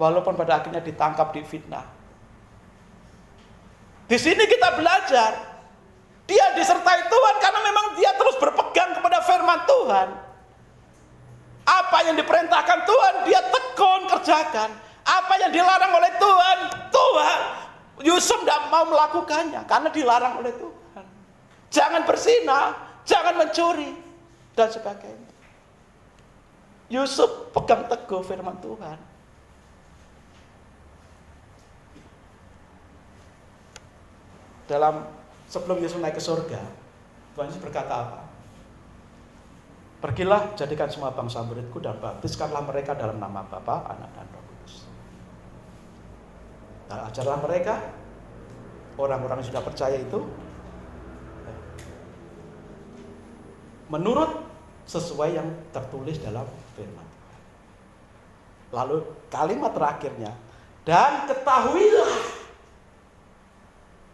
Walaupun pada akhirnya ditangkap, difitnah. Di sini kita belajar. Dia disertai Tuhan karena memang dia terus berpegang kepada firman Tuhan. Apa yang diperintahkan Tuhan, dia tekun kerjakan. Apa yang dilarang oleh Tuhan, Yusuf tidak mau melakukannya karena dilarang oleh Tuhan. Jangan berzina, jangan mencuri, dan sebagainya. Yusuf pegang teguh firman Tuhan. Sebelum Yesus naik ke surga, Tuhan Yesus berkata apa? Pergilah, jadikan semua bangsa muridku dan baptiskanlah mereka dalam nama Bapa, Anak, dan Roh Kudus. Dan ajarlah mereka, orang-orang yang sudah percaya itu, menurut sesuai yang tertulis dalam firman Tuhan. Lalu kalimat terakhirnya, dan ketahuilah,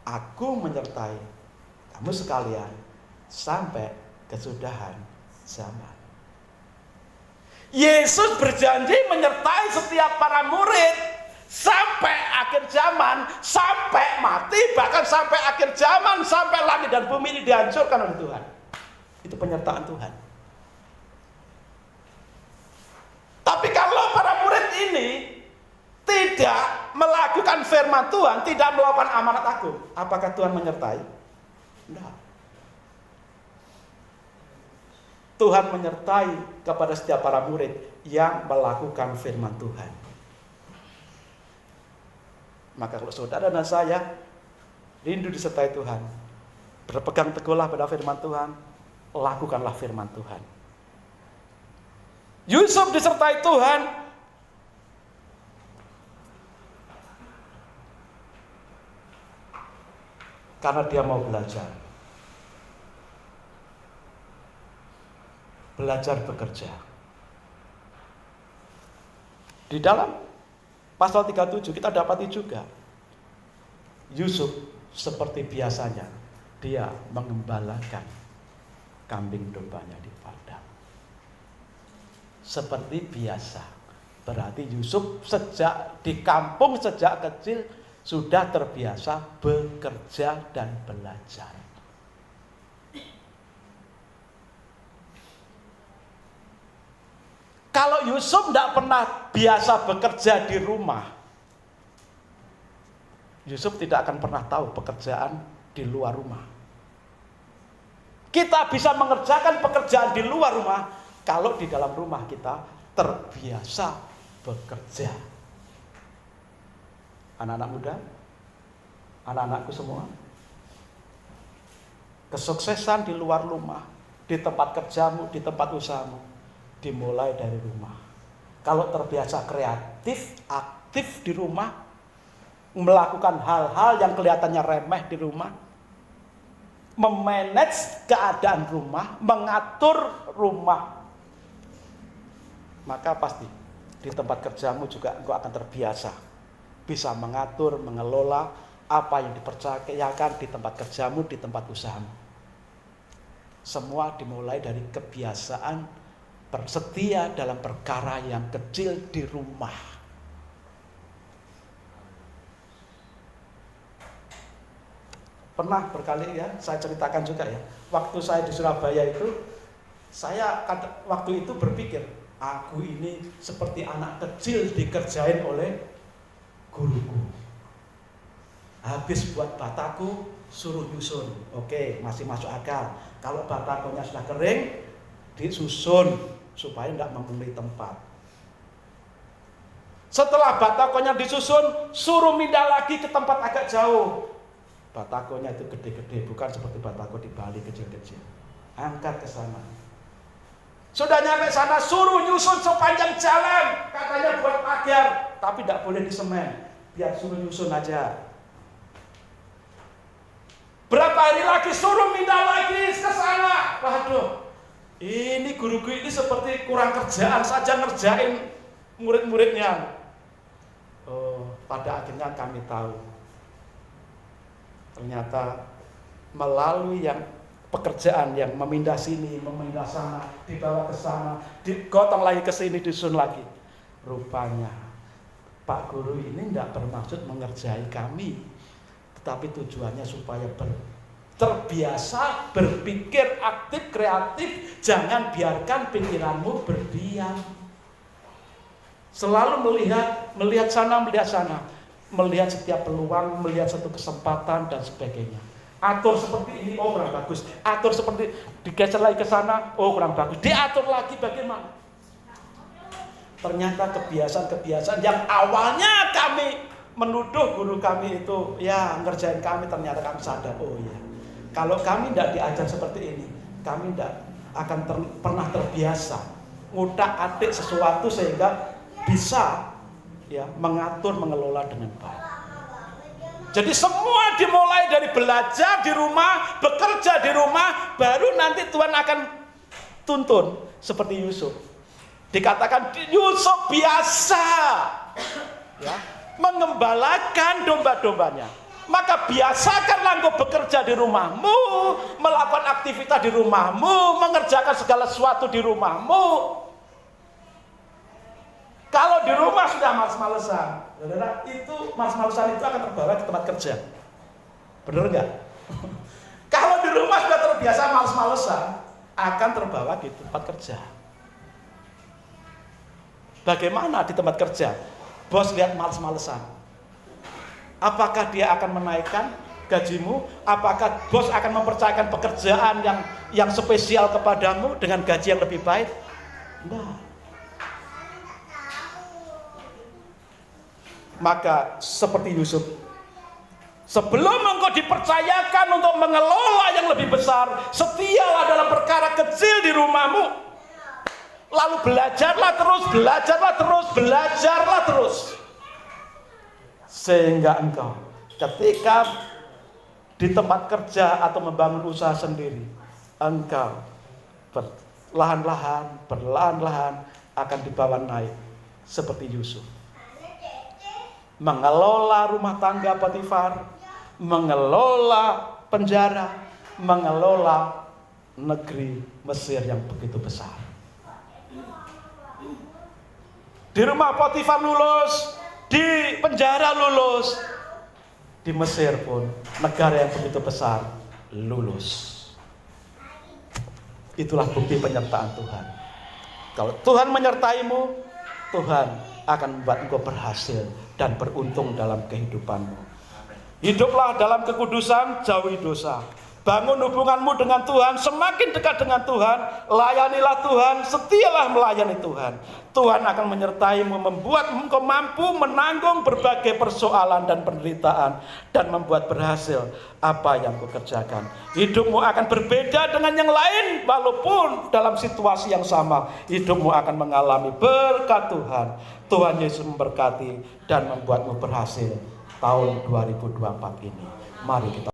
aku menyertai kamu sekalian sampai kesudahan zaman. Yesus berjanji menyertai setiap para murid sampai akhir zaman, sampai mati, bahkan sampai akhir zaman, sampai langit dan bumi ini dihancurkan oleh Tuhan. Itu penyertaan Tuhan. Tapi kalau para murid ini tidak melakukan firman Tuhan, tidak melakukan amanat agung, apakah Tuhan menyertai? Tidak. Tuhan menyertai kepada setiap para murid yang melakukan firman Tuhan. Maka kalau saudara dan saya rindu disertai Tuhan, berpegang teguhlah pada firman Tuhan, lakukanlah firman Tuhan. Yusuf disertai Tuhan karena dia mau belajar. Belajar bekerja. Di dalam pasal 37 kita dapati juga Yusuf seperti biasanya dia mengembalakan kambing dombanya di padang. Seperti biasa. Berarti Yusuf sejak di kampung sejak kecil sudah terbiasa bekerja dan belajar. Kalau Yusuf tidak pernah biasa bekerja di rumah, Yusuf tidak akan pernah tahu pekerjaan di luar rumah. Kita bisa mengerjakan pekerjaan di luar rumah kalau di dalam rumah kita terbiasa bekerja. Anak-anak muda, anak-anakku semua, kesuksesan di luar rumah, di tempat kerjamu, di tempat usahamu, dimulai dari rumah. Kalau terbiasa kreatif, aktif di rumah, melakukan hal-hal yang kelihatannya remeh di rumah, memanage keadaan rumah, mengatur rumah, maka pasti di tempat kerjamu juga engkau akan terbiasa bisa mengatur, mengelola apa yang dipercayakan di tempat kerjamu, di tempat usahamu. Semua dimulai dari kebiasaan Setia dalam perkara yang kecil di rumah. Pernah berkali ya, saya ceritakan juga ya. Waktu saya di Surabaya itu, saya waktu itu berpikir, aku ini seperti anak kecil dikerjain oleh guruku. Habis buat bataku, suruh nyusun. Oke, masih masuk akal. Kalau batakonya sudah kering, disusun supaya tidak memenuhi tempat. Setelah batakonya disusun, suruh pindah lagi ke tempat agak jauh. Batakonya itu gede-gede, bukan seperti batako di Bali kecil-kecil. Angkat ke sana. Sudah nyampe sana, suruh nyusun sepanjang jalan. Katanya buat pagar, tapi tidak boleh di semen. Biar suruh nyusun aja. Berapa hari lagi suruh pindah lagi ke sana. Waduh, ini guruku ini seperti kurang kerjaan saja ngerjain murid-muridnya. Oh, pada akhirnya kami tahu. Ternyata melalui yang pekerjaan yang memindah sini, memindah sana, dibawa ke sana, digotong lagi ke sini, disusun lagi. Rupanya Pak Guru ini tidak bermaksud mengerjai kami, tetapi tujuannya supaya terbiasa berpikir aktif, kreatif. Jangan biarkan pikiranmu berdiam. Selalu melihat sana, melihat setiap peluang, melihat satu kesempatan dan sebagainya. Atur seperti ini, oh kurang bagus. Atur seperti digeser lagi ke sana, oh kurang bagus. Diatur lagi bagaimana? Ternyata kebiasaan-kebiasaan yang awalnya kami menuduh guru kami itu ya ngerjain kami, ternyata kami sadar, oh ya, kalau kami tidak diajar seperti ini, kami tidak akan pernah terbiasa ngutak-atik sesuatu sehingga bisa ya mengatur, mengelola dengan baik. Jadi semua dimulai dari belajar di rumah, bekerja di rumah, baru nanti Tuhan akan tuntun seperti Yusuf. Dikatakan Yusuf biasa ya mengembalakan domba-dombanya. Maka biasakanlah engkau bekerja di rumahmu, melakukan aktivitas di rumahmu, mengerjakan segala sesuatu di rumahmu. Kalau di rumah sudah males-malesan, saudara, itu males-malesan itu akan terbawa ke tempat kerja. Benar enggak? Kalau di rumah sudah terbiasa males-malesan, akan terbawa di tempat kerja. Bagaimana di tempat kerja? Bos lihat males-malesan. Apakah dia akan menaikkan gajimu? Apakah bos akan mempercayakan pekerjaan yang spesial kepadamu dengan gaji yang lebih baik? Enggak. Maka seperti Yusuf, sebelum engkau dipercayakan untuk mengelola yang lebih besar, setialah dalam perkara kecil di rumahmu. Lalu belajarlah terus. Sehingga engkau ketika di tempat kerja atau membangun usaha sendiri, engkau perlahan-lahan akan dibawa naik seperti Yusuf. Mengelola rumah tangga Potifar, mengelola penjara, mengelola negeri Mesir yang begitu besar. Di rumah Potifar lulus, di penjara lulus, di Mesir pun negara yang begitu besar lulus. Itulah bukti penyertaan Tuhan. Kalau Tuhan menyertaimu, Tuhan akan membuat engkau berhasil dan beruntung dalam kehidupanmu. Hiduplah dalam kekudusan, jauhi dosa. Bangun hubunganmu dengan Tuhan, semakin dekat dengan Tuhan, layanilah Tuhan, setialah melayani Tuhan. Tuhan akan menyertaimu, membuat engkau mampu menanggung berbagai persoalan dan penderitaan, dan membuat berhasil apa yang kau kerjakan. Hidupmu akan berbeda dengan yang lain, walaupun dalam situasi yang sama, hidupmu akan mengalami berkat Tuhan. Tuhan Yesus memberkati dan membuatmu berhasil tahun 2024 ini. Mari kita